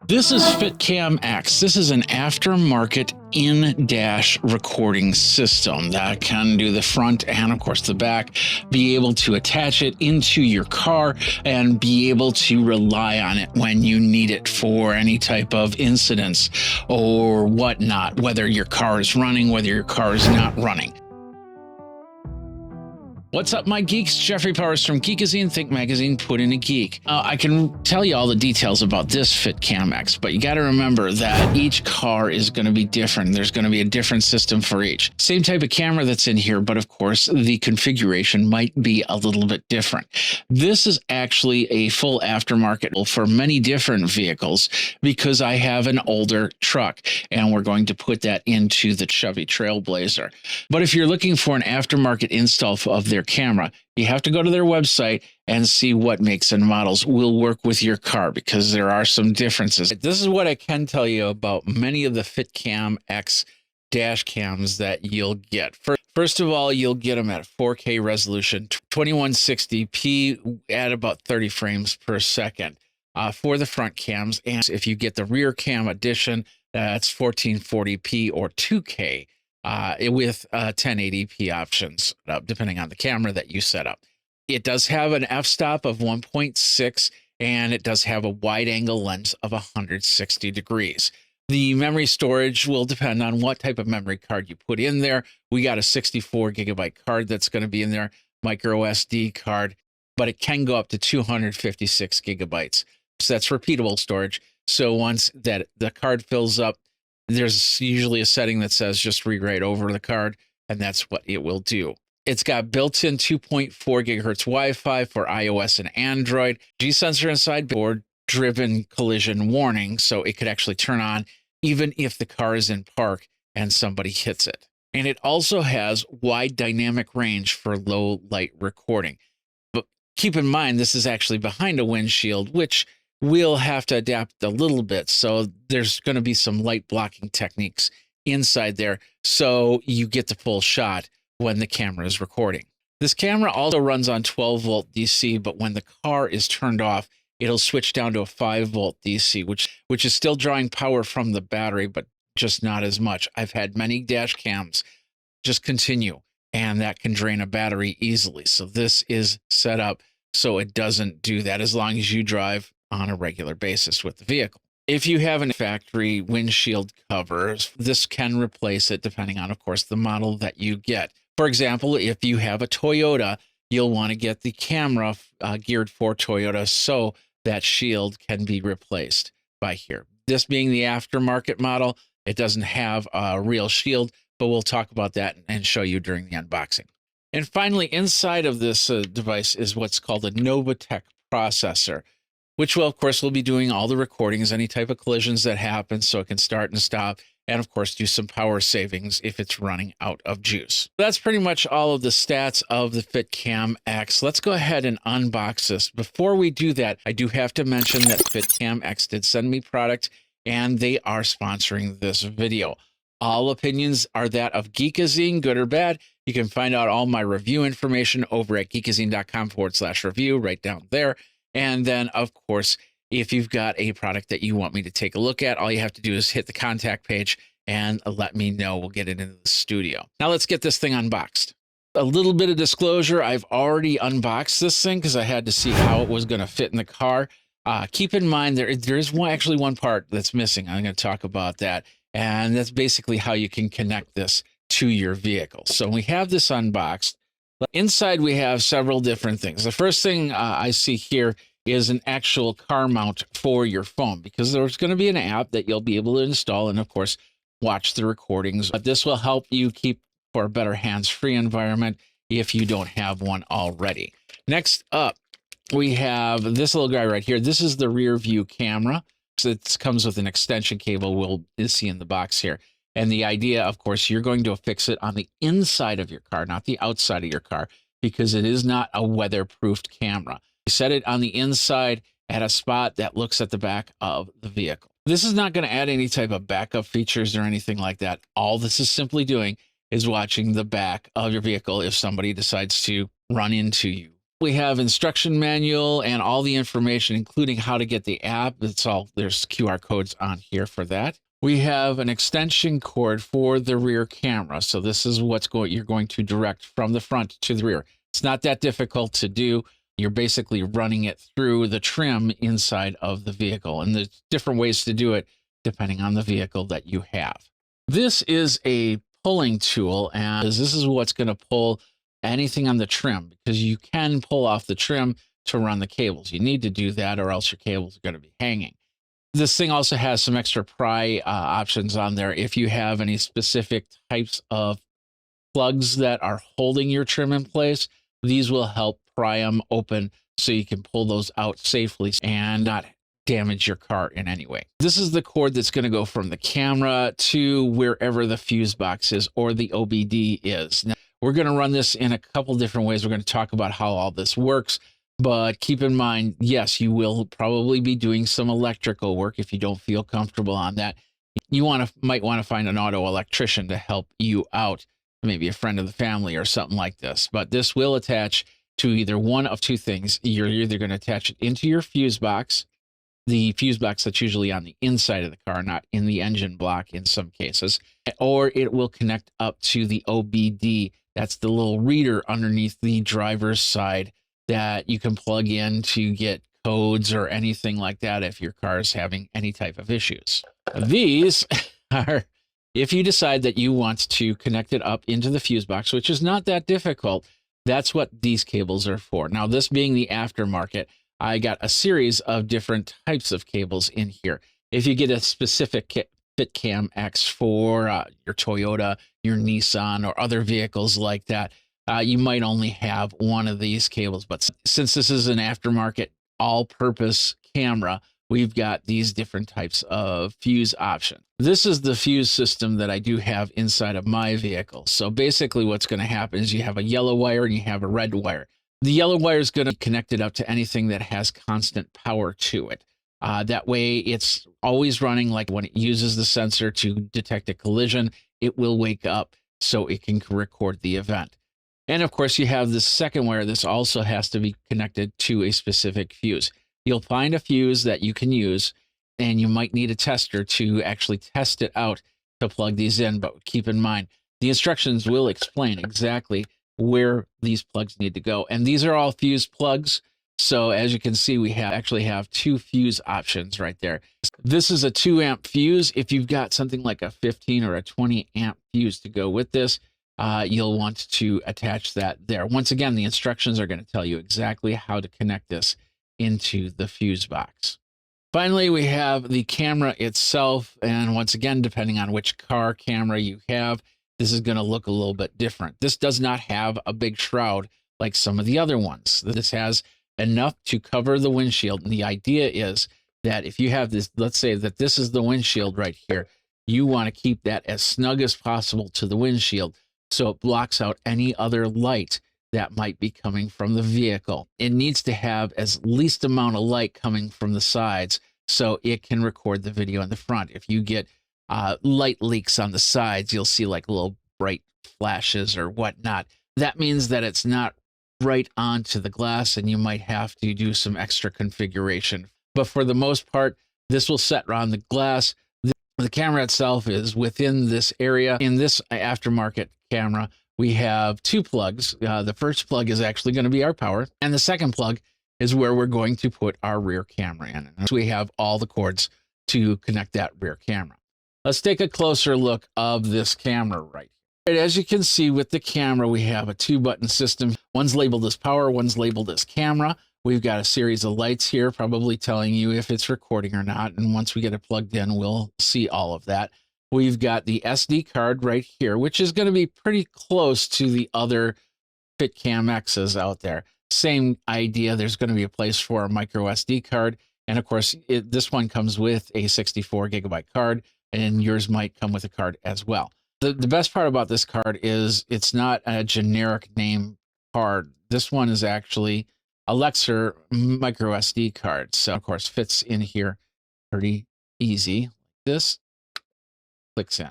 This is FitcamX. This is an aftermarket in-dash recording system that can do the front and, of course, the back, be able to attach it into your car and be able to rely on it when you need it for any type of incidents or whatnot, whether your car is running, whether your car is not running. What's up, my geeks? Jeffrey Powers from Geekazine, Think Magazine, Put in a Geek. I can tell you all the details about this FitcamX, but you got to remember that each car is going to be different. There's going to be a different system for each. Same type of camera that's in here, but of course, the configuration might be a little bit different. This is actually a full aftermarket for many different vehicles because I have an older truck, and we're going to put that into the Chevy Trailblazer. But if you're looking for an aftermarket install of their camera, you have to go to their website and see what makes and models will work with your car because there are some differences. This is what I can tell you about many of the FitcamX dash cams that you'll get. First of all, you'll get them at 4K resolution, 2160p at about 30 frames per second for the front cams. And if you get the rear cam edition, that's 1440p or 2K. With 1080p options, depending on the camera that you set up. It does have an f-stop of 1.6, and it does have a wide-angle lens of 160 degrees. The memory storage will depend on what type of memory card you put in there. We got a 64 gigabyte card that's going to be in there, micro SD card, but it can go up to 256 gigabytes. So that's repeatable storage. So once that the card fills up, there's usually a setting that says just rewrite over the card, and that's what it will do. It's got built-in 2.4 gigahertz Wi-Fi for iOS and Android, G-sensor inside, board-driven collision warning, so it could actually turn on even if the car is in park and somebody hits it. And it also has wide dynamic range for low light recording. But keep in mind, this is actually behind a windshield, which we'll have to adapt a little bit. So there's going to be some light blocking techniques inside there so you get the full shot when the camera is recording. This camera also runs on 12 volt DC, but when the car is turned off, it'll switch down to a 5 volt DC, which is still drawing power from the battery, but just not as much. I've had many dash cams just continue, and that can drain a battery easily. So this is set up so it doesn't do that as long as you drive on a regular basis with the vehicle. If you have a factory windshield cover, this can replace it depending on, of course, the model that you get. For example, if you have a Toyota, you'll want to get the camera geared for Toyota so that shield can be replaced by here. This being the aftermarket model, it doesn't have a real shield, but we'll talk about that and show you during the unboxing. And finally, inside of this device is what's called a Novatech processor, which will, of course, will be doing all the recordings, any type of collisions that happen, so it can start and stop, and of course, do some power savings if it's running out of juice. That's pretty much all of the stats of the FitcamX. Let's go ahead and unbox this. Before we do that, I do have to mention that FitcamX did send me product, and they are sponsoring this video. All opinions are that of Geekazine, good or bad. You can find out all my review information over at geekazine.com/review, right down there. And then, of course, if you've got a product that you want me to take a look at, all you have to do is hit the contact page and let me know. We'll get it into the studio. Now let's get this thing unboxed. A little bit of disclosure, I've already unboxed this thing because I had to see how it was going to fit in the car. Keep in mind, there is actually one part that's missing. I'm going to talk about that. And that's basically how you can connect this to your vehicle. So we have this unboxed. Inside, we have several different things. The first thing I see here is an actual car mount for your phone, because there's going to be an app that you'll be able to install and, of course, watch the recordings. But this will help you keep for a better hands-free environment if you don't have one already. Next up, we have this little guy right here. This is the rear view camera. So it comes with an extension cable we'll see in the box here. And the idea, of course, you're going to affix it on the inside of your car, not the outside of your car, because it is not a weatherproofed camera. You set it on the inside at a spot that looks at the back of the vehicle. This is not going to add any type of backup features or anything like that. All this is simply doing is watching the back of your vehicle if somebody decides to run into you We have instruction manual and all the information, including how to get the app. There's QR codes on here for that. We have an extension cord for the rear camera. So this is you're going to direct from the front to the rear. It's not that difficult to do. You're basically running it through the trim inside of the vehicle. And there's different ways to do it depending on the vehicle that you have. This is a pulling tool, and this is what's going to pull anything on the trim, because you can pull off the trim to run the cables. You need to do that or else your cables are going to be hanging. This thing also has some extra pry options on there. If you have any specific types of plugs that are holding your trim in place, these will help pry them open so you can pull those out safely and not damage your car in any way. This is the cord that's going to go from the camera to wherever the fuse box is or the OBD is. Now, we're going to run this in a couple different ways. We're going to talk about how all this works, but keep in mind, yes, you will probably be doing some electrical work. If you don't feel comfortable on that, you might want to find an auto electrician to help you out, maybe a friend of the family or something like this. But this will attach to either one of two things. You're either going to attach it into your fuse box, the fuse box that's usually on the inside of the car, not in the engine block in some cases, or it will connect up to the OBD. That's the little reader underneath the driver's side that you can plug in to get codes or anything like that if your car is having any type of issues. These are, if you decide that you want to connect it up into the fuse box, which is not that difficult, that's what these cables are for. Now, this being the aftermarket, I got a series of different types of cables in here. If you get a specific FitcamX for your Toyota, your Nissan, or other vehicles like that, you might only have one of these cables. But since this is an aftermarket all-purpose camera, we've got these different types of fuse options. This is the fuse system that I do have inside of my vehicle. So basically what's going to happen is you have a yellow wire and you have a red wire. The yellow wire is going to be connected up to anything that has constant power to it. That way it's always running. Like when it uses the sensor to detect a collision, it will wake up so it can record the event. And of course you have this second wire. This also has to be connected to a specific fuse. You'll find a fuse that you can use, and you might need a tester to actually test it out to plug these in. But keep in mind, the instructions will explain exactly where these plugs need to go. And these are all fuse plugs. So as you can see, we actually have two fuse options right there. This is a 2 amp fuse. If you've got something like a 15 or a 20 amp fuse to go with this, you'll want to attach that there. Once again, the instructions are going to tell you exactly how to connect this into the fuse box. Finally, we have the camera itself. And once again, depending on which car camera you have, this is going to look a little bit different. This does not have a big shroud like some of the other ones. This has enough to cover the windshield. And the idea is that if you have this, let's say that this is the windshield right here, you want to keep that as snug as possible to the windshield so it blocks out any other light that might be coming from the vehicle. It needs to have as least amount of light coming from the sides so it can record the video in the front. If you get light leaks on the sides, you'll see like little bright flashes or whatnot. That means that it's not right onto the glass and you might have to do some extra configuration. But for the most part, this will set around the glass. The camera itself is within this area. In this aftermarket camera, we have two plugs. The first plug is actually going to be our power, and the second plug is where we're going to put our rear camera in. And so we have all the cords to connect that rear camera. Let's take a closer look of this camera right here. As you can see with the camera, we have a 2-button system. One's labeled as power, one's labeled as camera. We've got a series of lights here, probably telling you if it's recording or not. And once we get it plugged in, we'll see all of that. We've got the SD card right here, which is going to be pretty close to the other FitcamX's out there. Same idea. There's going to be a place for a micro SD card. And of course, this one comes with a 64 gigabyte card, and yours might come with a card as well. The best part about this card is it's not a generic name card. This one is actually a Lexer micro SD card. So of course fits in here pretty easy. This clicks in.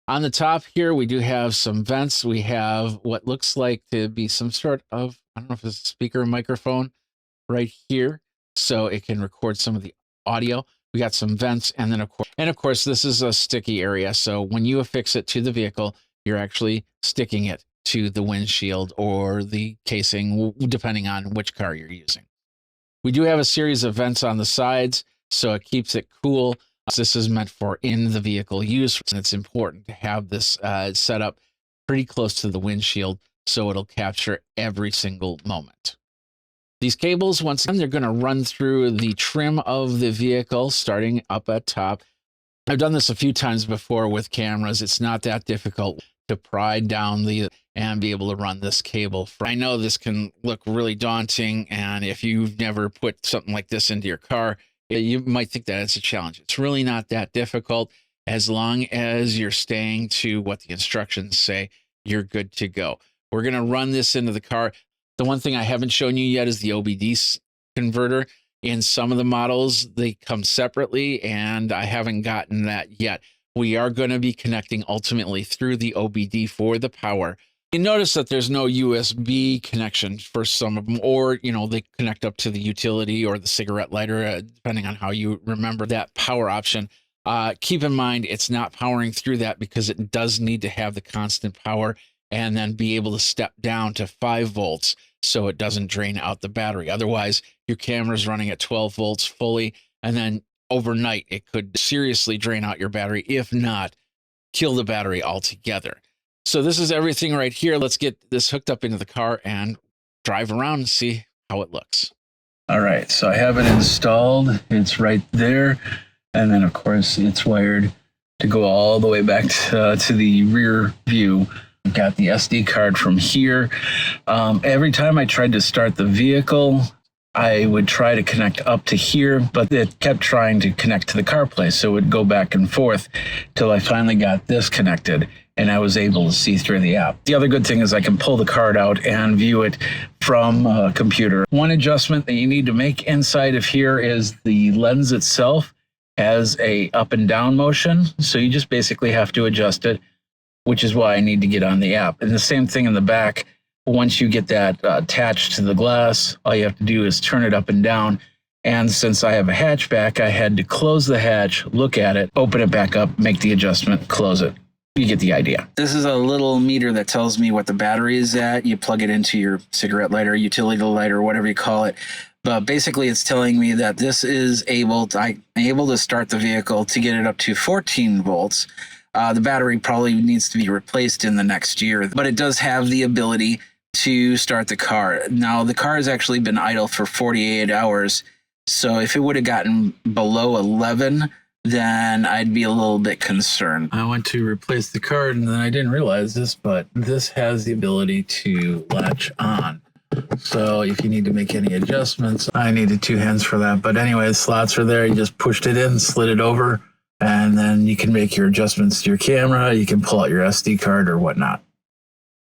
On the top here, we do have some vents. We have what looks like to be some sort of I don't know if it's a speaker or microphone right here, so it can record some of the audio. We got some vents, and then of course, this is a sticky area. So when you affix it to the vehicle, you're actually sticking it to the windshield or the casing, depending on which car you're using. We do have a series of vents on the sides, so it keeps it cool. This is meant for in the vehicle use, and it's important to have this set up pretty close to the windshield so it'll capture every single moment. These cables, once again, they're going to run through the trim of the vehicle, starting up at top. I've done this a few times before with cameras. It's not that difficult to pry down and be able to run this cable. I know this can look really daunting, and if you've never put something like this into your car, you might think that it's a challenge. It's really not that difficult. As long as you're staying to what the instructions say, you're good to go. We're going to run this into the car. The one thing I haven't shown you yet is the OBD converter. In some of the models, they come separately, and I haven't gotten that yet. We are going to be connecting ultimately through the OBD for the power. You notice that there's no USB connection for some of them, or, they connect up to the utility or the cigarette lighter, depending on how you remember that power option. Keep in mind, it's not powering through that because it does need to have the constant power and then be able to step down to 5 volts so it doesn't drain out the battery. Otherwise, your camera's running at 12 volts fully, and then overnight, it could seriously drain out your battery, if not kill the battery altogether. So this is everything right here. Let's get this hooked up into the car and drive around and see how it looks. All right, so I have it installed. It's right there. And then, of course, it's wired to go all the way back to the rear view. Got the SD card from here. Every time I tried to start the vehicle, I would try to connect up to here, but it kept trying to connect to the CarPlay, so it would go back and forth till I finally got this connected, and I was able to see through the app. The other good thing is I can pull the card out and view it from a computer. One adjustment that you need to make inside of here is the lens itself has a up and down motion, so you just basically have to adjust it, which is why I need to get on the app. And the same thing in the back. Once you get that attached to the glass, all you have to do is turn it up and down. And since I have a hatchback, I had to close the hatch, look at it, open it back up, make the adjustment, close it. You get the idea. This is a little meter that tells me what the battery is at. You plug it into your cigarette lighter, utility lighter, whatever you call it. But basically, it's telling me that this is I'm able to start the vehicle to get it up to 14 volts. The battery probably needs to be replaced in the next year, but it does have the ability to start the car. Now, the car has actually been idle for 48 hours, so if it would have gotten below 11, then I'd be a little bit concerned. I went to replace the card, and then I didn't realize this, but this has the ability to latch on. So if you need to make any adjustments, I needed 2 hands for that. But anyway, the slots are there. You just pushed it in, slid it over, and then you can make your adjustments to your camera. You can pull out your SD card or whatnot.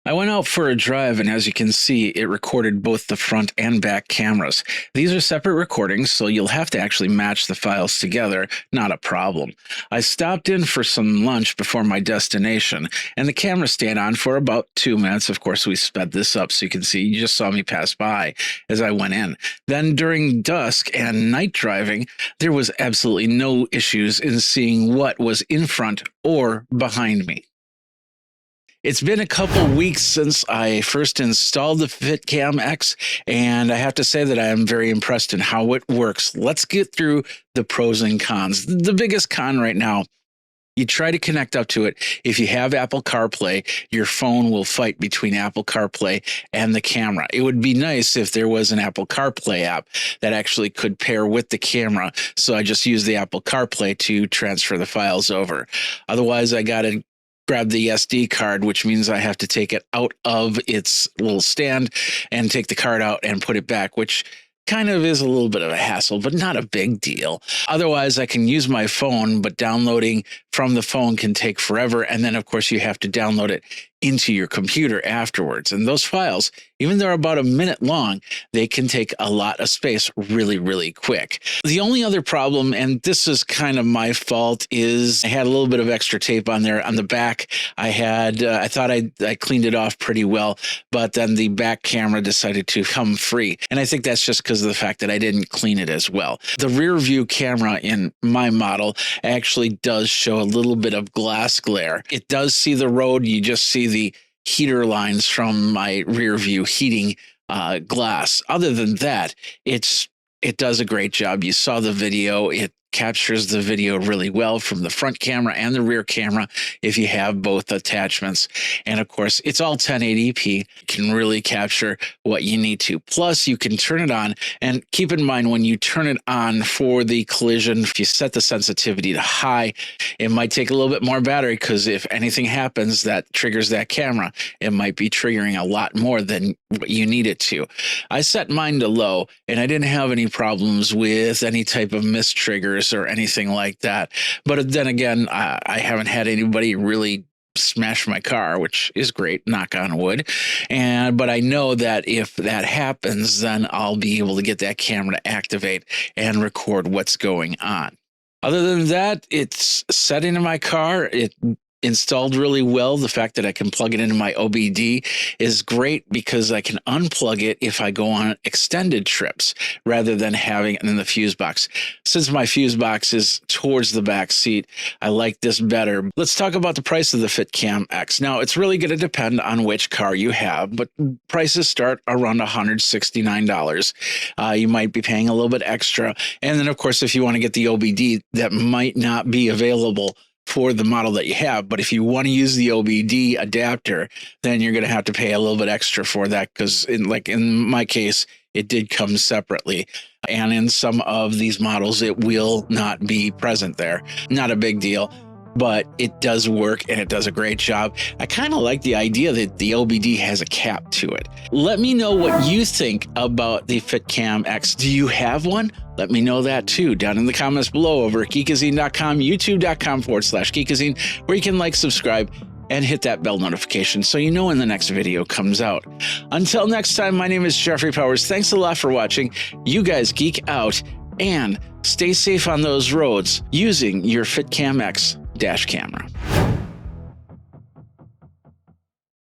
I went out for a drive, and as you can see, it recorded both the front and back cameras. These are separate recordings, so you'll have to actually match the files together. Not a problem. I stopped in for some lunch before my destination, and the camera stayed on for about 2 minutes. Of course, we sped this up so you can see. You just saw me pass by as I went in. Then during dusk and night driving, there was absolutely no issues in seeing what was in front or behind me. It's been a couple weeks since I first installed the FitcamX, and I have to say that I am very impressed in how it works. Let's get through the pros and cons. The biggest con right now, you try to connect up to it. If you have Apple CarPlay, your phone will fight between Apple CarPlay and the camera. It would be nice if there was an Apple CarPlay app that actually could pair with the camera. So I just use the Apple CarPlay to transfer the files over. Otherwise, I got to grab the SD card, which means I have to take it out of its little stand and take the card out and put it back, which kind of is a little bit of a hassle, but not a big deal. Otherwise, I can use my phone, but downloading from the phone can take forever. And then, of course, you have to download it into your computer afterwards. And those files, even though they're about a minute long, they can take a lot of space really, really quick. The only other problem, and this is kind of my fault, is I had a little bit of extra tape on there on the back. I thought I cleaned it off pretty well, but then the back camera decided to come free. And I think that's just because of the fact that I didn't clean it as well. The rear view camera in my model actually does show a little bit of glass glare. It does see the road. You just see the heater lines from my rear view heating glass. Other than that, it does a great job. You saw the video. It captures the video really well from the front camera and the rear camera if you have both attachments. And of course, it's all 1080p. You can really capture what you need to. Plus, you can turn it on. And keep in mind, when you turn it on for the collision, if you set the sensitivity to high, it might take a little bit more battery, because if anything happens that triggers that camera, it might be triggering a lot more than what you need it to. I set mine to low, and I didn't have any problems with any type of missed triggers or anything like that. But then again, I haven't had anybody really smash my car, which is great, knock on wood. But I know that if that happens, then I'll be able to get that camera to activate and record what's going on. Other than that, it's set into my car. It installed really well. The fact that I can plug it into my OBD is great, because I can unplug it if I go on extended trips rather than having it in the fuse box. Since my fuse box is towards the back seat, I like this better. Let's talk about the price of the FitcamX. Now, it's really going to depend on which car you have, but prices start around $169. You might be paying a little bit extra. And then, of course, if you want to get the OBD, that might not be available for the model that you have. But if you want to use the OBD adapter, then you're going to have to pay a little bit extra for that, because in my case, it did come separately. And in some of these models, it will not be present there. Not a big deal, but it does work, and it does a great job. I kind of like the idea that the OBD has a cap to it. Let me know what you think about the FitcamX. Do you have one? Let me know that too down in the comments below over at Geekazine.com, YouTube.com/Geekazine, where you can like, subscribe, and hit that bell notification so you know when the next video comes out. Until next time, my name is Jeffrey Powers. Thanks a lot for watching. You guys geek out and stay safe on those roads using your FitcamX Dash camera.